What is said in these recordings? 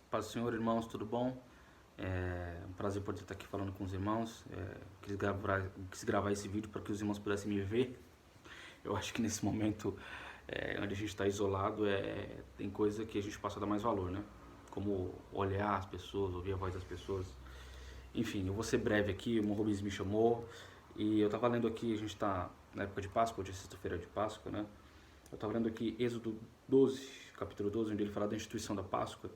Paz do Senhor, irmãos, tudo bom? É um prazer poder estar aqui falando com os irmãos. Quis gravar esse vídeo para que os irmãos pudessem me ver. Eu acho que nesse momento, onde a gente está isolado, tem coisa que a gente passa a dar mais valor, né? Como olhar as pessoas, ouvir a voz das pessoas. Enfim, eu vou ser breve aqui, o irmão Rubens me chamou e eu estava lendo aqui, a gente está na época de Páscoa, hoje é sexta-feira de Páscoa, né? Eu estava lendo aqui Êxodo 12, capítulo 12, onde ele fala da instituição da Páscoa.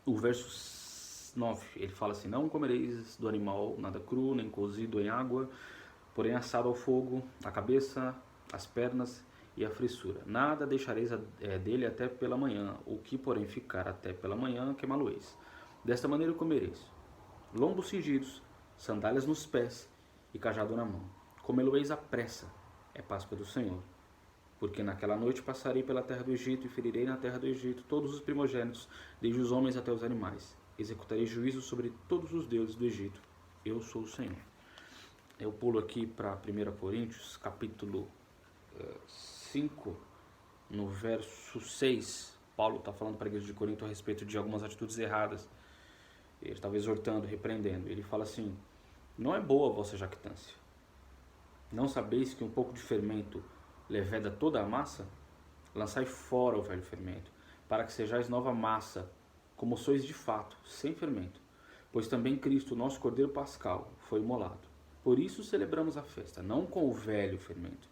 O verso 9, ele fala assim: não comereis do animal nada cru, nem cozido em água, porém assado ao fogo, a cabeça, as pernas e a frissura. Nada deixareis dele até pela manhã, o que porém ficar até pela manhã, queimá-lo-eis. Desta maneira comereis: lombos cingidos, sandálias nos pés e cajado na mão. Comê-lo-eis à pressa, é Páscoa do Senhor. Porque naquela noite passarei pela terra do Egito e ferirei na terra do Egito todos os primogênitos, desde os homens até os animais. Executarei juízo sobre todos os deuses do Egito. Eu sou o Senhor. Eu pulo aqui para 1 Coríntios, capítulo 5, no verso 6. Paulo está falando para a igreja de Corinto a respeito de algumas atitudes erradas. Ele estava exortando, repreendendo. Ele fala assim: não é boa a vossa jactância. Não sabeis que um pouco de fermento leveda toda a massa? Lançai fora o velho fermento, para que sejais nova massa, como sois de fato, sem fermento. Pois também Cristo, nosso Cordeiro Pascal, foi imolado. Por isso celebramos a festa, não com o velho fermento,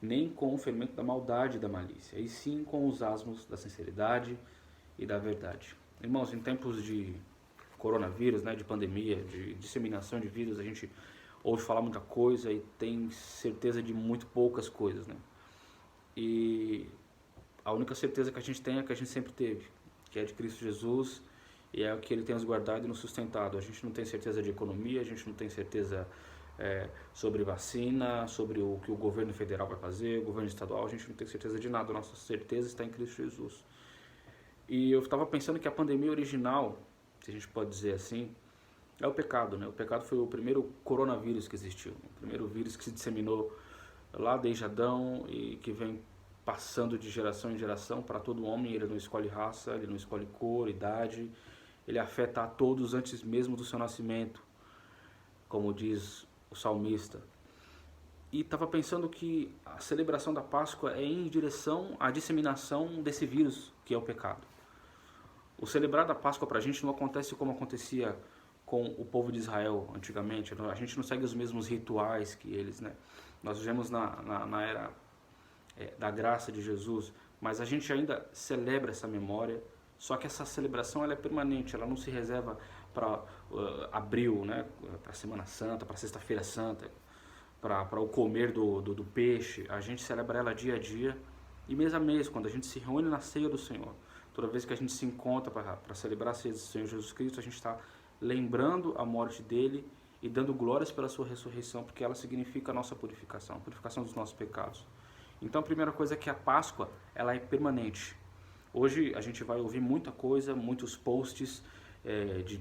nem com o fermento da maldade e da malícia, e sim com os asmos da sinceridade e da verdade. Irmãos, em tempos de coronavírus, né, de pandemia, de disseminação de vírus, a gente ouve falar muita coisa e tem certeza de muito poucas coisas, né? E a única certeza que a gente tem é que a gente sempre teve, que é de Cristo Jesus, e é o que Ele tem nos guardado e nos sustentado. A gente não tem certeza de economia, a gente não tem certeza sobre vacina, sobre o que o governo federal vai fazer, o governo estadual, a gente não tem certeza de nada. A nossa certeza está em Cristo Jesus. E eu estava pensando que a pandemia original, se a gente pode dizer assim, é o pecado, né? O pecado foi o primeiro coronavírus que existiu, o primeiro vírus que se disseminou lá desde Adão e que vem passando de geração em geração para todo homem. Ele não escolhe raça, ele não escolhe cor, idade, ele afeta a todos antes mesmo do seu nascimento, como diz o salmista. E estava pensando que a celebração da Páscoa é em direção à disseminação desse vírus que é o pecado. O celebrar da Páscoa para a gente não acontece como acontecia com o povo de Israel antigamente. A gente não segue os mesmos rituais que eles, né? Nós vivemos na era da graça de Jesus, mas a gente ainda celebra essa memória, só que essa celebração ela é permanente, ela não se reserva para abril, né? Para a Semana Santa, para a Sexta-feira Santa, para o comer do peixe. A gente celebra ela dia a dia e mês a mês, quando a gente se reúne na ceia do Senhor. Toda vez que a gente se encontra para celebrar a ceia do Senhor Jesus Cristo, a gente está lembrando a morte dele e dando glórias pela sua ressurreição, porque ela significa a nossa purificação, a purificação dos nossos pecados. Então a primeira coisa é que a Páscoa ela é permanente. Hoje a gente vai ouvir muita coisa, muitos posts de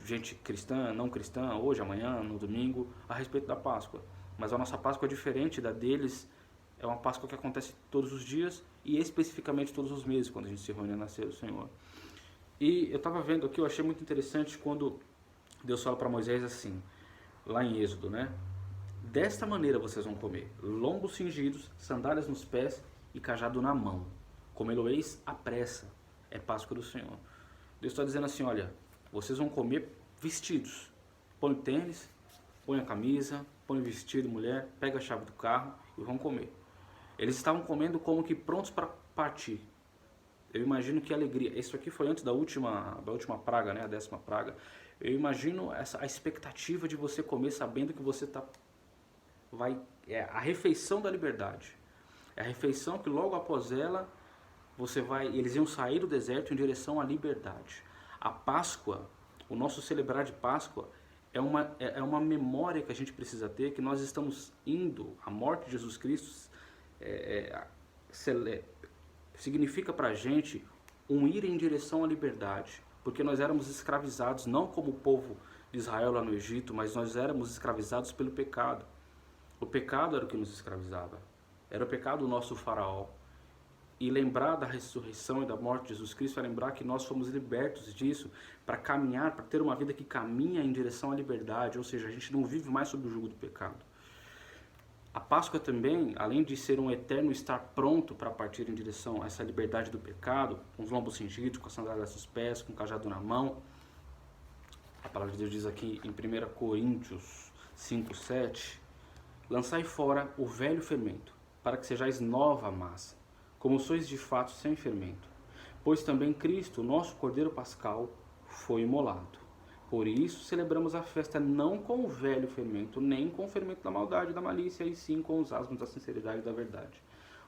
gente cristã, não cristã, hoje, amanhã, no domingo, a respeito da Páscoa. Mas a nossa Páscoa é diferente da deles, é uma Páscoa que acontece todos os dias e especificamente todos os meses, quando a gente se reúne na ceia do Senhor. E eu estava vendo aqui, eu achei muito interessante quando Deus fala para Moisés assim, lá em Êxodo, né? Desta maneira vocês vão comer: lombos cingidos, sandálias nos pés e cajado na mão. Comê-lo-eis à pressa, é Páscoa do Senhor. Deus está dizendo assim: olha, vocês vão comer vestidos. Põe o tênis, põe a camisa, põe o vestido, mulher, pega a chave do carro e vão comer. Eles estavam comendo como que prontos para partir. Eu imagino que alegria. Isso aqui foi antes da última praga, né? A 10ª praga. Eu imagino a expectativa de você comer sabendo que você é a refeição da liberdade. É a refeição que logo após ela eles iam sair do deserto em direção à liberdade. A Páscoa, o nosso celebrar de Páscoa é uma memória que a gente precisa ter, que nós estamos indo, a morte de Jesus Cristo significa para a gente um ir em direção à liberdade, porque nós éramos escravizados, não como o povo de Israel lá no Egito, mas nós éramos escravizados pelo pecado. O pecado era o que nos escravizava, era o pecado do nosso faraó. E lembrar da ressurreição e da morte de Jesus Cristo é lembrar que nós fomos libertos disso para caminhar, para ter uma vida que caminha em direção à liberdade, ou seja, a gente não vive mais sob o jugo do pecado. A Páscoa também, além de ser um eterno estar pronto para partir em direção a essa liberdade do pecado, com os lombos cingidos, com as sandálias nos pés, com o cajado na mão, a palavra de Deus diz aqui em 1 Coríntios 5:7, lançai fora o velho fermento, para que sejais nova massa, como sois de fato sem fermento. Pois também Cristo, nosso Cordeiro Pascal, foi imolado. Por isso celebramos a festa não com o velho fermento, nem com o fermento da maldade e da malícia, e sim com os asmos da sinceridade e da verdade.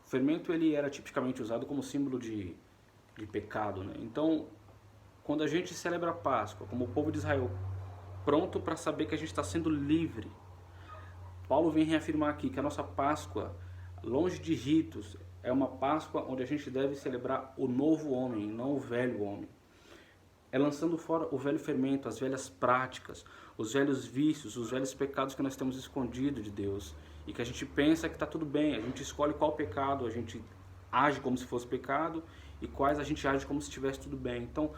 O fermento ele era tipicamente usado como símbolo de pecado, né? Então, quando a gente celebra a Páscoa, como o povo de Israel, pronto para saber que a gente está sendo livre, Paulo vem reafirmar aqui que a nossa Páscoa, longe de ritos, é uma Páscoa onde a gente deve celebrar o novo homem, não o velho homem. É lançando fora o velho fermento, as velhas práticas, os velhos vícios, os velhos pecados que nós temos escondido de Deus. E que a gente pensa que está tudo bem, a gente escolhe qual pecado a gente age como se fosse pecado e quais a gente age como se estivesse tudo bem. Então,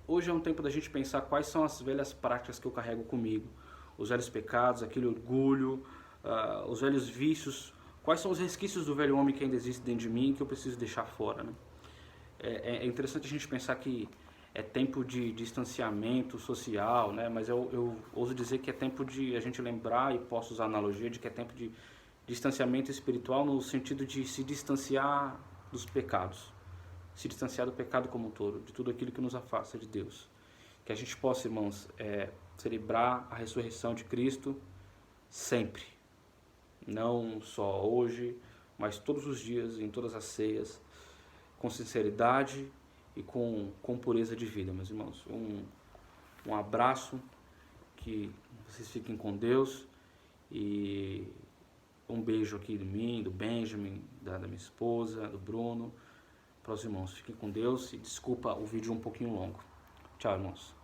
hoje é um tempo da gente pensar quais são as velhas práticas que eu carrego comigo. Os velhos pecados, aquele orgulho, os velhos vícios. Quais são os resquícios do velho homem que ainda existe dentro de mim que eu preciso deixar fora, né? É interessante a gente pensar que é tempo de distanciamento social, né? Mas eu ouso dizer que é tempo de a gente lembrar, e posso usar a analogia de que é tempo de distanciamento espiritual no sentido de se distanciar dos pecados, se distanciar do pecado como um todo, de tudo aquilo que nos afasta de Deus. Que a gente possa, irmãos, celebrar a ressurreição de Cristo sempre. Não só hoje, mas todos os dias, em todas as ceias, com sinceridade e com pureza de vida, meus irmãos. Um abraço, que vocês fiquem com Deus, e um beijo aqui de mim, do Benjamin, da minha esposa, do Bruno, para os irmãos. Fiquem com Deus e desculpa o vídeo um pouquinho longo. Tchau, irmãos.